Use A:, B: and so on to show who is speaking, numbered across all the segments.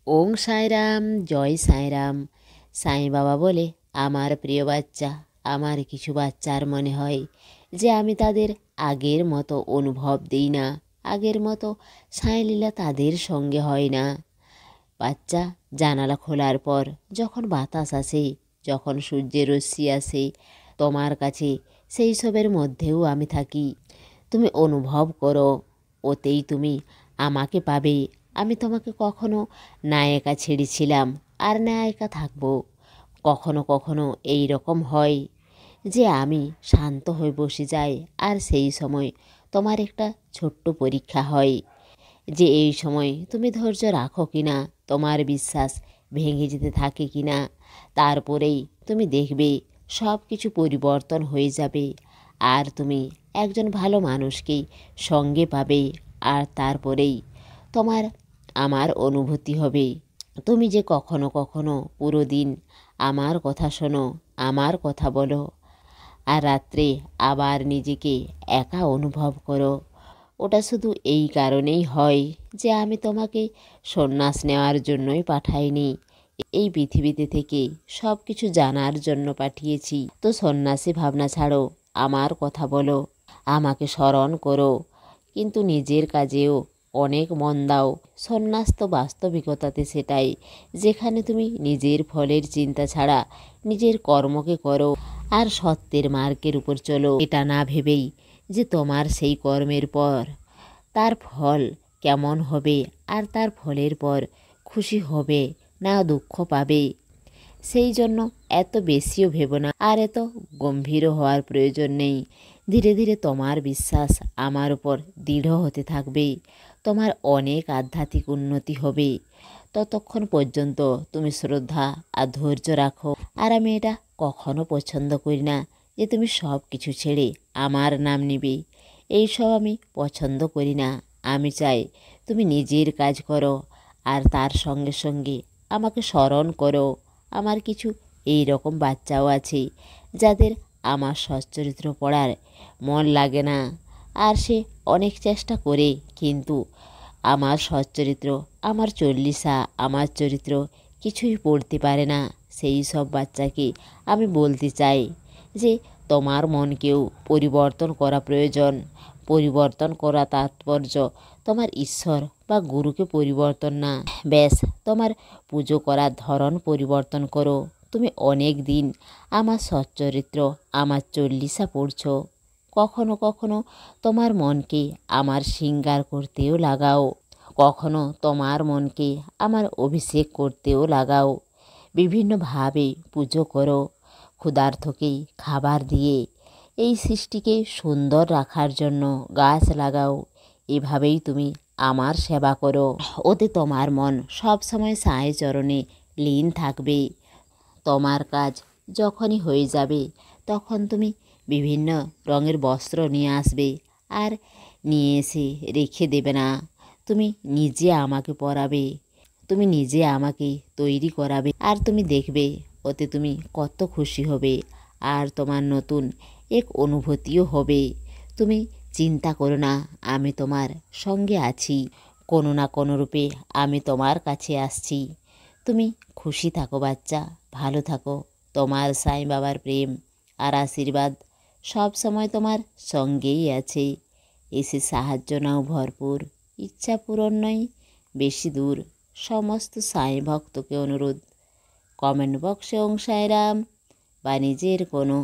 A: ওং সাইরাম, জয় সাইরাম। সাই বাবা বলে, আমার প্রিয় বাচ্চা, আমার কিছু বাচ্চার মনে হয় যে আমি তাদের আগের মতো অনুভব দিই না, আগের মতো সাইলীলা তাদের সঙ্গে হয় না। বাচ্চা, জানালা খোলার পর যখন বাতাস আসে, যখন সূর্যের রশ্মি আসে তোমার কাছে, সেই সবের মধ্যেও আমি থাকি। তুমি অনুভব করো, ওতেই তুমি আমাকে পাবে। আমি তোমাকে কখনো না একা ছেড়েছিলাম আর না একা থাকবো। কখনো কখনো এই রকম হয় যে আমি শান্ত হয়ে বসে যাই, আর সেই সময় তোমার একটা ছোট্ট পরীক্ষা হয় যে এই সময় তুমি ধৈর্য রাখো কি না, তোমার বিশ্বাস ভেঙে যেতে থাকে কি না। তারপরেই তুমি দেখবে সব কিছু পরিবর্তন হয়ে যাবে, আর তুমি একজন ভালো মানুষকে সঙ্গে পাবে। আর তারপরেই তোমার আমার অনুভূতি হবে তুমি যে কখনো কখনো পুরো দিন আমার কথা শোনো, আমার কথা বলো, আর রাত্রে আবার নিজেকে একা অনুভব করো। ওটা শুধু এই কারণেই হয় যে আমি তোমাকে সন্ন্যাস নেওয়ার জন্যই পাঠাইনি, এই পৃথিবীতে থেকে সব কিছু জানার জন্য পাঠিয়েছি। তো সন্ন্যাসী ভাবনা ছাড়ো, আমার কথা বলো, আমাকে স্মরণ করো, কিন্তু নিজের কাজেও অনেক মন দাও। সন্ন্যাস তো বাস্তবিকতাতে সেটাই, যেখানে তুমি নিজের ফলের চিন্তা ছাড়া নিজের কর্মকে করো আর সত্যের মার্গের উপর চলো, এটা না ভেবেই যে তোমার সেই কর্মের পর তার ফল কেমন হবে, আর তার ফলের পর খুশি হবে না দুঃখ পাবে। সেই জন্য এত বেশিও ভেবো না, আর এত গম্ভীরও হওয়ার প্রয়োজন নেই। ধীরে ধীরে তোমার বিশ্বাস আমার উপর দৃঢ় হতে থাকবে, তোমার অনেক আধ্যাত্মিক উন্নতি হবে। ততক্ষণ পর্যন্ত তুমি শ্রদ্ধা আর ধৈর্য রাখো। আর আমি এটা কখনো পছন্দ করি না যে তুমি সব কিছু ছেড়ে আমার নাম নিবে, এইসব আমি পছন্দ করি না। আমি চাই তুমি নিজের কাজ করো, আর তার সঙ্গে সঙ্গে আমাকে স্মরণ করো। আমার কিছু এই রকম বাচ্চাও আছে যাদের আমার সচ্চরিত্র পড়ার মন লাগে না, আর সে অনেক চেষ্টা করে কিন্তু আমার সচ্চরিত্র, আমার চল্লিশা, আমার চরিত্র কিছুই পড়তে পারে না। সেই সব বাচ্চাকে আমি বলতে চাই যে তোমার মনকেও পরিবর্তন করা প্রয়োজন। পরিবর্তন করা তাৎপর্য তোমার ঈশ্বর বা গুরুকে পরিবর্তন না, ব্যাস তোমার পুজো করার ধরন পরিবর্তন করো। তুমি অনেক দিন আমার সচ্চরিত্র, আমার চল্লিশা পড়ছ, কখনো কখনো তোমার মনকে আমার শৃঙ্গার করতেও লাগাও, কখনো তোমার মনকে আমার অভিষেক করতেও লাগাও। বিভিন্নভাবে পুজো করো, ক্ষুধার্তকে খাবার দিয়ে এই সৃষ্টিকে সুন্দর রাখার জন্য গাছ লাগাও। এভাবেই তুমি আমার সেবা করো, ওতে তোমার মন সবসময় সাঁই চরণে লীন থাকবে। তোমার কাজ যখনই হয়ে যাবে তখন তুমি বিভিন্ন রঙের বস্ত্র নিয়ে আসবে, আর নিয়ে এসে রেখে দেবে না। তুমি নিজে আমাকে পরাবে, তুমি নিজে আমাকে তৈরি করাবে, আর তুমি দেখবে ওতে তুমি কত খুশি হবে, আর তোমার নতুন এক অনুভূতিও হবে। তুমি চিন্তা করো না, আমি তোমার সঙ্গে আছি, কোনো না কোনো রূপে আমি তোমার কাছে আসছি। তুমি খুশি থাকো বাচ্চা, ভালো থাকো। তোমার সাই বাবার প্রেম আর আশীর্বাদ সব সময় তোমার সঙ্গেই আছে। এসে সাহায্য নাও ভরপুর, ইচ্ছা পূরণ নয় বেশি দূর। সমস্ত সাই ভক্তকে অনুরোধ, কমেন্ট বক্সে ওং সাইরাম বা নিজের কোনো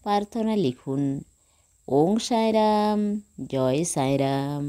A: প্রার্থনা লিখুন। ওং সাইরাম, জয় সাইরাম।